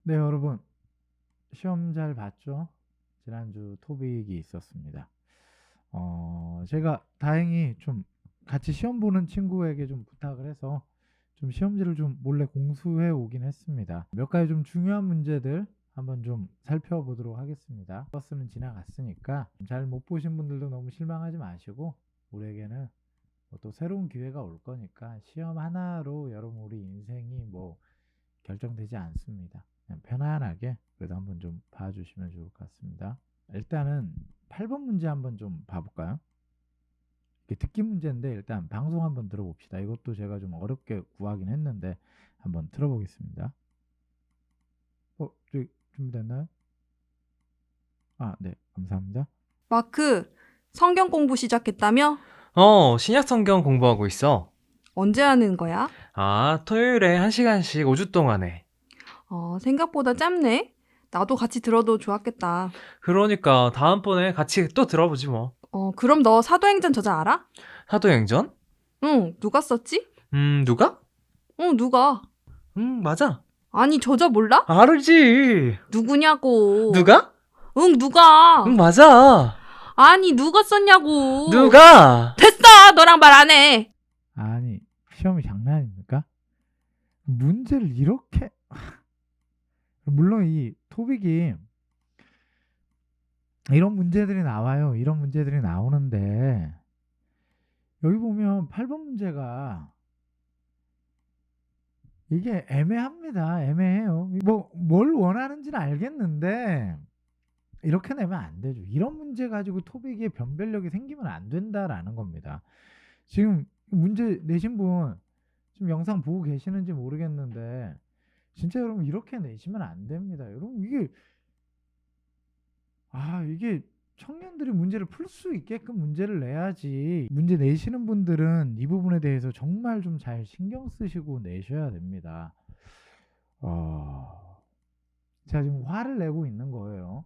네, 여러분. 시험 잘 봤죠? 지난주 토빅이 있었습니다. 제가 다행히 좀 같이 시험 보는 친구에게 좀 부탁을 해서 좀 시험지를 좀 몰래 공수해 오긴 했습니다. 몇 가지 좀 중요한 문제들 한번 좀 살펴보도록 하겠습니다. 버스는 지나갔으니까 잘 못 보신 분들도 너무 실망하지 마시고, 우리에게는 뭐또 새로운 기회가 올 거니까 시험 하나로 여러분 우리 인생이 뭐 결정되지 않습니다. 그냥 편안하게 그래도 한번 좀 봐주시면 좋을 것 같습니다. 일단은 8번 문제 한번 좀 봐볼까요? 이게 듣기 문제인데 일단 방송 한번 들어봅시다. 이것도 제가 좀 어렵게 구하긴 했는데 한번 들어보겠습니다. 저기 준비됐나요? 아, 네, 감사합니다. 마크, 성경 공부 시작했다며? 신약 성경 공부하고 있어. 언제 하는 거야? 토요일에 1시간씩 5주 동안 해. 생각보다 짧네. 나도 같이 들어도 좋았겠다. 그러니까 다음번에 같이 또 들어보지 뭐. 그럼 너 사도행전 저자 알아? 사도행전? 응, 누가 썼지? 누가? 응, 누가? 맞아. 아니, 저자 몰라? 알지. 누구냐고. 누가? 응, 누가? 맞아. 아니, 누가 썼냐고. 누가? 됐어! 너랑 말 안 해! 아니, 시험이 장난 아닙니까? 문제를 이렇게 물론 이 토빅이 이런 문제들이 나와요. 이런 문제들이 나오는데 여기 보면 8번 문제가 이게 애매합니다. 애매해요. 뭐 뭘 원하는지는 알겠는데 이렇게 내면 안 되죠. 이런 문제 가지고 토빅에 변별력이 생기면 안 된다라는 겁니다. 지금 문제 내신 분 지금 영상 보고 계시는지 모르겠는데 진짜 여러분 이렇게 내시면 안 됩니다. 여러분 이게 청년들이 문제를 풀 수 있게끔 문제를 내야지. 문제 내시는 분들은 이 부분에 대해서 정말 좀 잘 신경 쓰시고 내셔야 됩니다. 제가 지금 화를 내고 있는 거예요.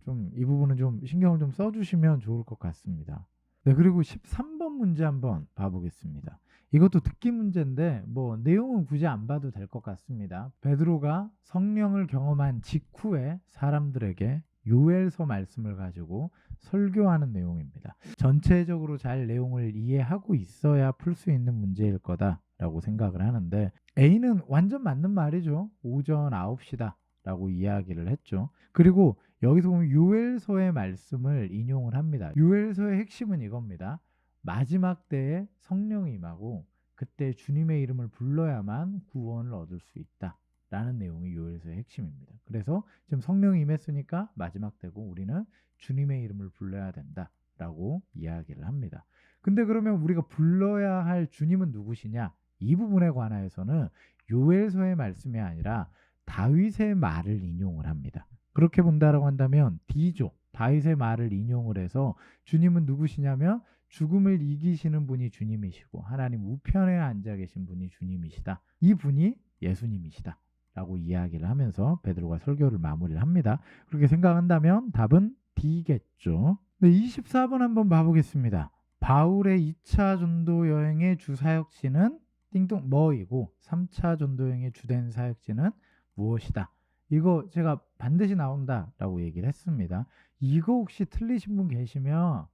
좀 이 부분은 좀 신경을 좀 써주시면 좋을 것 같습니다. 네, 그리고 13번 문제 한번 봐보겠습니다. 이것도 듣기 문제인데 뭐 내용은 굳이 안 봐도 될 것 같습니다. 베드로가 성령을 경험한 직후에 사람들에게 요엘서 말씀을 가지고 설교하는 내용입니다. 전체적으로 잘 내용을 이해하고 있어야 풀 수 있는 문제일 거다라고 생각을 하는데 A는 완전 맞는 말이죠. 오전 9시다 라고 이야기를 했죠. 그리고 여기서 보면 요엘서의 말씀을 인용을 합니다. 요엘서의 핵심은 이겁니다. 마지막 때에 성령이 임하고 그때 주님의 이름을 불러야만 구원을 얻을 수 있다 라는 내용이 요엘서의 핵심입니다. 그래서 지금 성령이 임했으니까 마지막 때고 우리는 주님의 이름을 불러야 된다 라고 이야기를 합니다. 근데 그러면 우리가 불러야 할 주님은 누구시냐? 이 부분에 관하여서는 요엘서의 말씀이 아니라 다윗의 말을 인용을 합니다. 그렇게 본다라고 한다면 D조, 다윗의 말을 인용을 해서 주님은 누구시냐면 죽음을 이기시는 분이 주님이시고 하나님 우편에 앉아 계신 분이 주님이시다. 이 분이 예수님이시다 라고 이야기를 하면서 베드로가 설교를 마무리를 합니다. 그렇게 생각한다면 답은 D겠죠. 네, 24번 한번 봐보겠습니다. 바울의 2차 전도 여행의 주 사역지는 띵동 뭐이고 3차 전도 여행의 주된 사역지는 무엇이다. 이거 제가 반드시 나온다라고 얘기를 했습니다. 이거 혹시 틀리신 분 계시면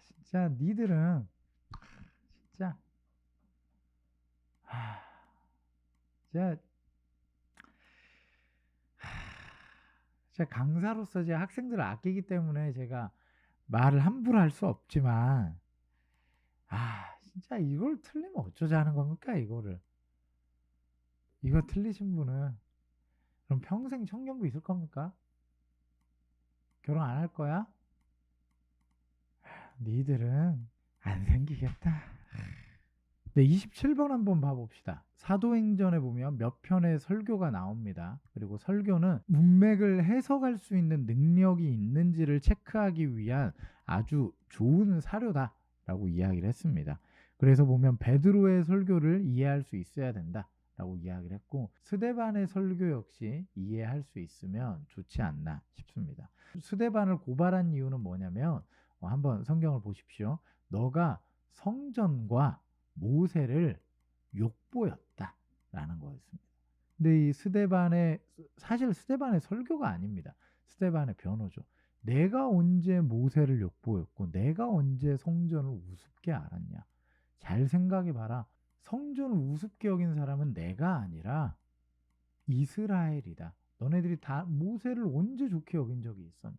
진짜 니들은 진짜 제가 제가 강사로서 제 학생들을 아끼기 때문에 제가 말을 함부로 할 수 없지만 진짜 이걸 틀리면 어쩌자는 겁니까? 이거 틀리신 분은 그럼 평생 청년부 있을 겁니까? 결혼 안 할 거야? 니들은 안 생기겠다. 네, 27번 한번 봐봅시다. 사도행전에 보면 몇 편의 설교가 나옵니다. 그리고 설교는 문맥을 해석할 수 있는 능력이 있는지를 체크하기 위한 아주 좋은 사료다라고 이야기를 했습니다. 그래서 보면 베드로의 설교를 이해할 수 있어야 된다라고 이야기를 했고 스데반의 설교 역시 이해할 수 있으면 좋지 않나 싶습니다. 스데반을 고발한 이유는 뭐냐면 한번 성경을 보십시오. 너가 성전과 모세를 욕보였다라는 거였습니다. 근데 이 스데반의 사실 스데반의 설교가 아닙니다. 스데반의 변호죠. 내가 언제 모세를 욕보였고 내가 언제 성전을 우습게 알았냐. 잘 생각해 봐라. 성전을 우습게 여긴 사람은 내가 아니라 이스라엘이다. 너네들이 다 모세를 언제 좋게 여긴 적이 있었냐.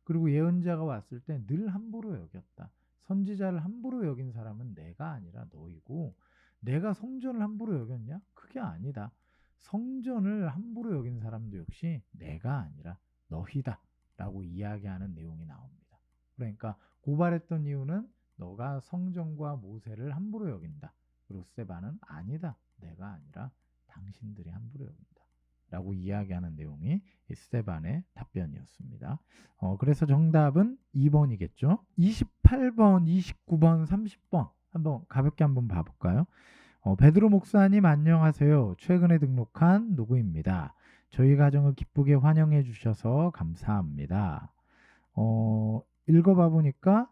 그리고 예언자가 왔을 때 늘 함부로 여겼다. 선지자를 함부로 여긴 사람은 내가 아니라 너희고 내가 성전을 함부로 여겼냐? 그게 아니다. 성전을 함부로 여긴 사람도 역시 내가 아니라 너희다 라고 이야기하는 내용이 나옵니다. 그러니까 고발했던 이유는 너가 성전과 모세를 함부로 여긴다. 그리고 스데반은 아니다. 내가 아니라 당신들이 함부로 여긴다. 라고 이야기하는 내용이 스데반의 답변이었습니다. 그래서 정답은 2번이겠죠. 28번, 29번, 30번 한번 가볍게 한번 봐볼까요? 베드로 목사님 안녕하세요. 최근에 등록한 누구입니다. 저희 가정을 기쁘게 환영해 주셔서 감사합니다. 읽어봐 보니까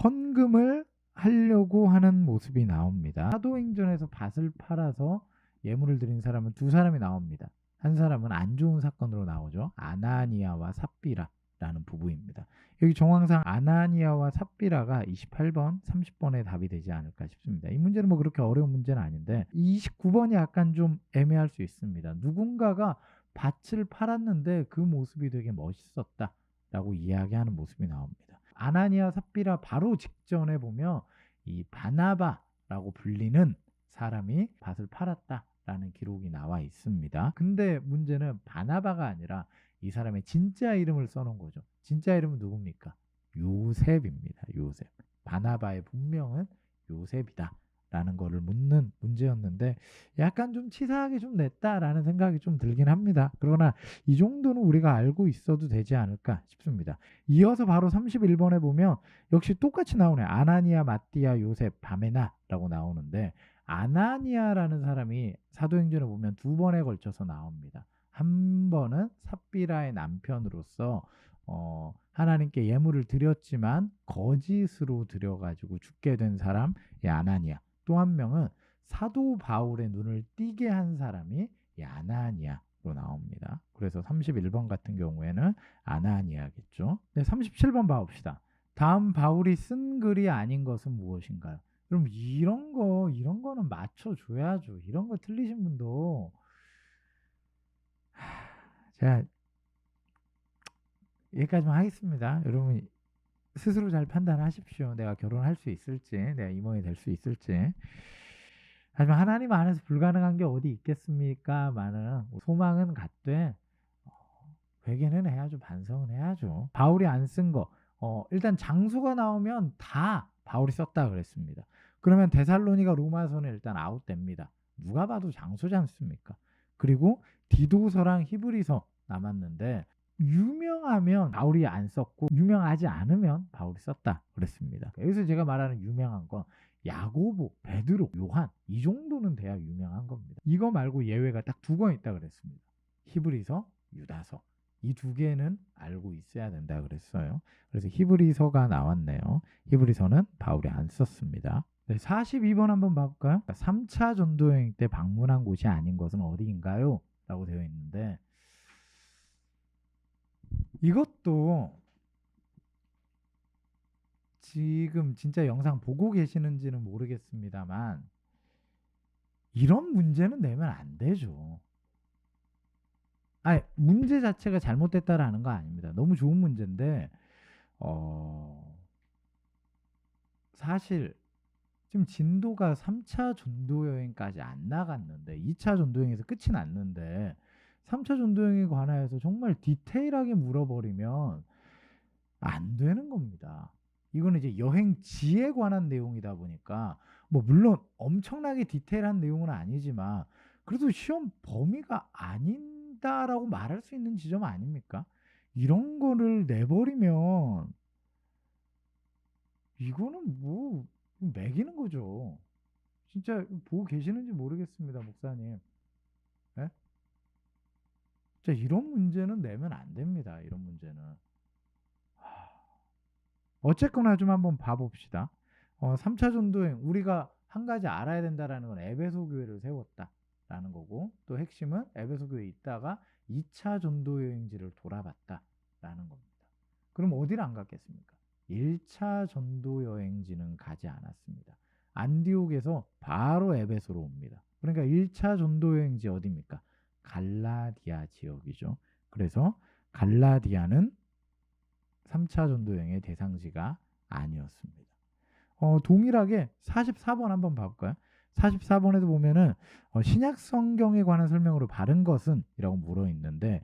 헌금을 하려고 하는 모습이 나옵니다. 사도행전에서 밭을 팔아서 예물을 드린 사람은 두 사람이 나옵니다. 한 사람은 안 좋은 사건으로 나오죠. 아나니아와 삽비라라는 부부입니다. 여기 정황상 아나니아와 삽비라가 28번, 30번의 답이 되지 않을까 싶습니다. 이 문제는 뭐 그렇게 어려운 문제는 아닌데 29번이 약간 좀 애매할 수 있습니다. 누군가가 밭을 팔았는데 그 모습이 되게 멋있었다라고 이야기하는 모습이 나옵니다. 아나니아, 삽비라 바로 직전에 보면 이 바나바라고 불리는 사람이 밭을 팔았다라는 기록이 나와 있습니다. 근데 문제는 바나바가 아니라 이 사람의 진짜 이름을 써놓은 거죠. 진짜 이름은 누굽니까? 요셉입니다. 요셉. 바나바의 본명은 요셉이다 라는 거를 묻는 문제였는데 약간 좀 치사하게 좀 냈다라는 생각이 좀 들긴 합니다. 그러나 이 정도는 우리가 알고 있어도 되지 않을까 싶습니다. 이어서 바로 31번에 보면 역시 똑같이 나오네. 아나니아, 마띠아, 요셉, 바메나라고 나오는데 아나니아라는 사람이 사도행전에 보면 두 번에 걸쳐서 나옵니다. 한 번은 삽비라의 남편으로서 하나님께 예물을 드렸지만 거짓으로 드려가지고 죽게 된 사람 이 아나니아. 또 한 명은 사도 바울의 눈을 띄게 한 사람이 이 아나니아로 나옵니다. 그래서 31번 같은 경우에는 아나니아겠죠. 네, 37번 봐봅시다. 다음 바울이 쓴 글이 아닌 것은 무엇인가요? 그럼 이런 거는 맞춰줘야죠. 이런 거 틀리신 분도 제가 여기까지만 하겠습니다. 여러분 스스로 잘 판단하십시오. 내가 결혼할 수 있을지, 내가 임원이 될 수 있을지. 하지만 하나님 안에서 불가능한 게 어디 있겠습니까? 많은 소망은 갖되 회개는 해야죠. 반성은 해야죠. 바울이 안 쓴 거. 일단 장소가 나오면 다 바울이 썼다 그랬습니다. 그러면 데살로니가 로마서는 일단 아웃됩니다. 누가 봐도 장소지 않습니까? 그리고 디도서랑 히브리서 남았는데 유명하면 바울이 안 썼고 유명하지 않으면 바울이 썼다 그랬습니다. 여기서 제가 말하는 유명한 건 야고보, 베드로, 요한 이 정도는 돼야 유명한 겁니다. 이거 말고 예외가 딱 두 권 있다 그랬습니다. 히브리서, 유다서 이 두 개는 알고 있어야 된다 그랬어요. 그래서 히브리서가 나왔네요. 히브리서는 바울이 안 썼습니다. 네, 42번 한번 봐볼까요? 3차 전도여행 때 방문한 곳이 아닌 것은 어디인가요? 라고 되어 있는데 이것도 지금 진짜 영상 보고 계시는지는 모르겠습니다만 이런 문제는 내면 안 되죠. 아니, 문제 자체가 잘못됐다라는 거 아닙니다. 너무 좋은 문제인데 사실 지금 진도가 3차 전도 여행까지 안 나갔는데 2차 전도 여행에서 끝이 났는데 3차 전도 여행에 관하여서 정말 디테일하게 물어버리면 안 되는 겁니다. 이거는 이제 여행지에 관한 내용이다 보니까 뭐 물론 엄청나게 디테일한 내용은 아니지만 그래도 시험 범위가 아닌다라고 말할 수 있는 지점 아닙니까? 이런 거를 내버리면 이거는 뭐 매기는 거죠. 진짜 보고 계시는지 모르겠습니다, 목사님. 예? 자, 이런 문제는 내면 안 됩니다. 이런 문제는. 어쨌거나 좀 한번 봐봅시다. 3차 전도행 우리가 한 가지 알아야 된다라는 건 에베소 교회를 세웠다. 라는 거고, 또 핵심은 에베소 교회에 있다가 2차 전도 여행지를 돌아봤다라는 겁니다. 그럼 어디를 안 갔겠습니까? 1차 전도 여행지는 가지 않았습니다. 안디옥에서 바로 에베소로 옵니다. 그러니까 1차 전도 여행지 어디입니까? 갈라디아 지역이죠. 그래서 갈라디아는 3차 전도 여행의 대상지가 아니었습니다. 동일하게 44번 한번 봐볼까요? 44번에도 보면은 신약 성경에 관한 설명으로 바른 것은 이라고 물어 있는데,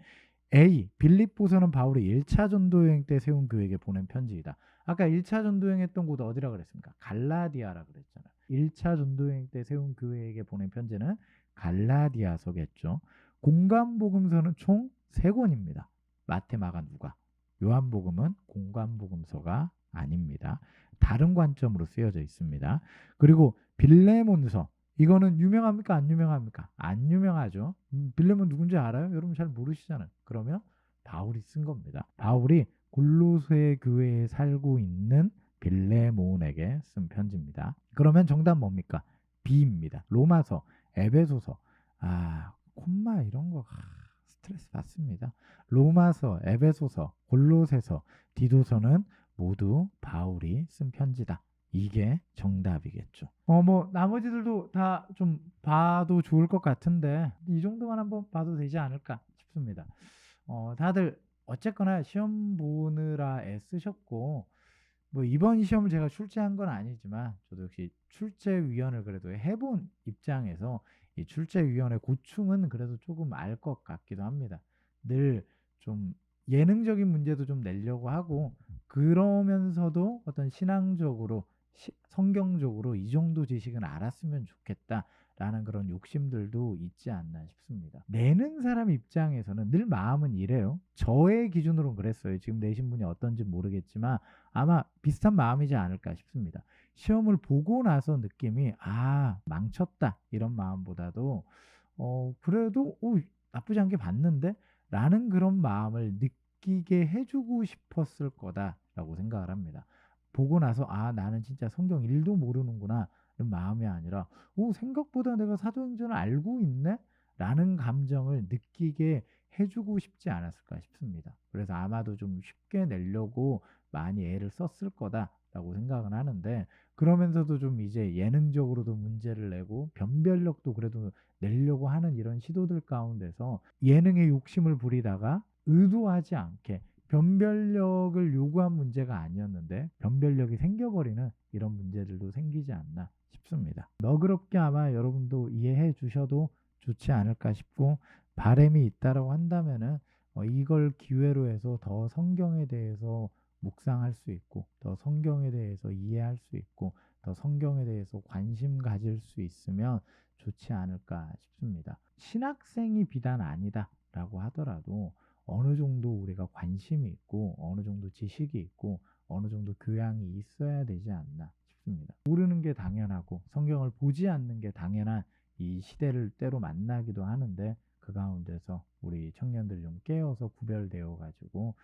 A. 빌립보서는 바울이 1차 전도 여행 때 세운 교회에게 보낸 편지이다. 아까 1차 전도 여행 했던 곳 어디라 그랬습니까? 갈라디아라 그랬잖아요. 1차 전도 여행 때 세운 교회에게 보낸 편지는 갈라디아서겠죠. 공간복음서는 총 3권입니다. 마태, 마가, 누가. 요한복음은 공간복음서가 아닙니다. 다른 관점으로 쓰여져 있습니다. 그리고 빌레몬서, 이거는 유명합니까? 안 유명합니까? 안 유명하죠. 빌레몬 누군지 알아요? 여러분 잘 모르시잖아요. 그러면 바울이 쓴 겁니다. 바울이 골로새 교회에 살고 있는 빌레몬에게 쓴 편지입니다. 그러면 정답 뭡니까? B입니다. 로마서, 에베소서, 콤마 이런 거 스트레스 받습니다. 로마서, 에베소서, 골로새서, 디도서는 모두 바울이 쓴 편지다. 이게 정답이겠죠. 나머지들도 다 좀 봐도 좋을 것 같은데 이 정도만 한번 봐도 되지 않을까 싶습니다. 다들 어쨌거나 시험 보느라 애쓰셨고, 이번 시험을 제가 출제한 건 아니지만 저도 역시 출제위원을 그래도 해본 입장에서 이 출제위원의 고충은 그래도 조금 알 것 같기도 합니다. 늘 좀 예능적인 문제도 좀 내려고 하고, 그러면서도 어떤 신앙적으로 성경적으로 이 정도 지식은 알았으면 좋겠다라는 그런 욕심들도 있지 않나 싶습니다. 내는 사람 입장에서는 늘 마음은 이래요. 저의 기준으로는 그랬어요. 지금 내신 분이 어떤지 모르겠지만 아마 비슷한 마음이지 않을까 싶습니다. 시험을 보고 나서 느낌이 망쳤다 이런 마음보다도 그래도 나쁘지 않게 봤는데 라는 그런 마음을 느끼게 해주고 싶었을 거다라고 생각을 합니다. 보고 나서 나는 진짜 성경 1도 모르는구나 이런 마음이 아니라 생각보다 내가 사도행전을 알고 있네? 라는 감정을 느끼게 해주고 싶지 않았을까 싶습니다. 그래서 아마도 좀 쉽게 내려고 많이 애를 썼을 거다라고 생각은 하는데, 그러면서도 좀 이제 예능적으로도 문제를 내고 변별력도 그래도 내려고 하는 이런 시도들 가운데서 예능에 욕심을 부리다가 의도하지 않게 변별력을 요구한 문제가 아니었는데 변별력이 생겨버리는 이런 문제들도 생기지 않나 싶습니다. 너그럽게 아마 여러분도 이해해 주셔도 좋지 않을까 싶고, 바람이 있다라고 한다면은 이걸 기회로 해서 더 성경에 대해서 묵상할 수 있고, 더 성경에 대해서 이해할 수 있고, 더 성경에 대해서 관심 가질 수 있으면 좋지 않을까 싶습니다. 신학생이 비단 아니다라고 하더라도 어느 정도 우리가 관심이 있고 어느 정도 지식이 있고 어느 정도 교양이 있어야 되지 않나 싶습니다. 모르는 게 당연하고 성경을 보지 않는 게 당연한 이 시대를 때로 만나기도 하는데, 그 가운데서 우리 청년들이 좀 깨어서 구별되어 가지고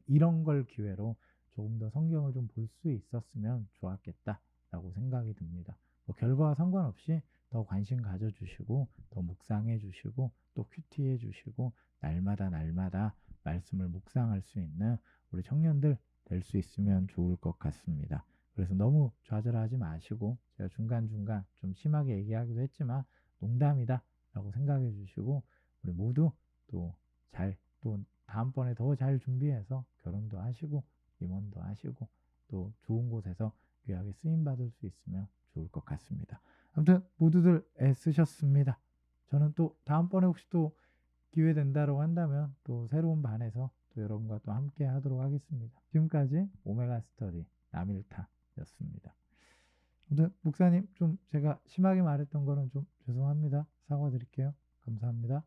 이런 걸 기회로 조금 더 성경을 좀 볼 수 있었으면 좋았겠다라고 생각이 듭니다. 결과와 상관없이 더 관심 가져주시고 더 묵상해 주시고 또 큐티해 주시고 날마다 말씀을 묵상할 수 있는 우리 청년들 될 수 있으면 좋을 것 같습니다. 그래서 너무 좌절하지 마시고, 제가 중간중간 좀 심하게 얘기하기도 했지만 농담이다 라고 생각해 주시고, 우리 모두 또 다음번에 더 잘 준비해서 결혼도 하시고 임원도 하시고 또 좋은 곳에서 귀하게 쓰임받을 수 있으면 좋을 것 같습니다. 아무튼 모두들 애쓰셨습니다. 저는 또 다음번에 혹시 또 기회 된다고 한다면 또 새로운 반에서 또 여러분과 또 함께 하도록 하겠습니다. 지금까지 오메가 스터디 남일타였습니다. 아무튼 목사님 좀 제가 심하게 말했던 거는 좀 죄송합니다. 사과드릴게요. 감사합니다.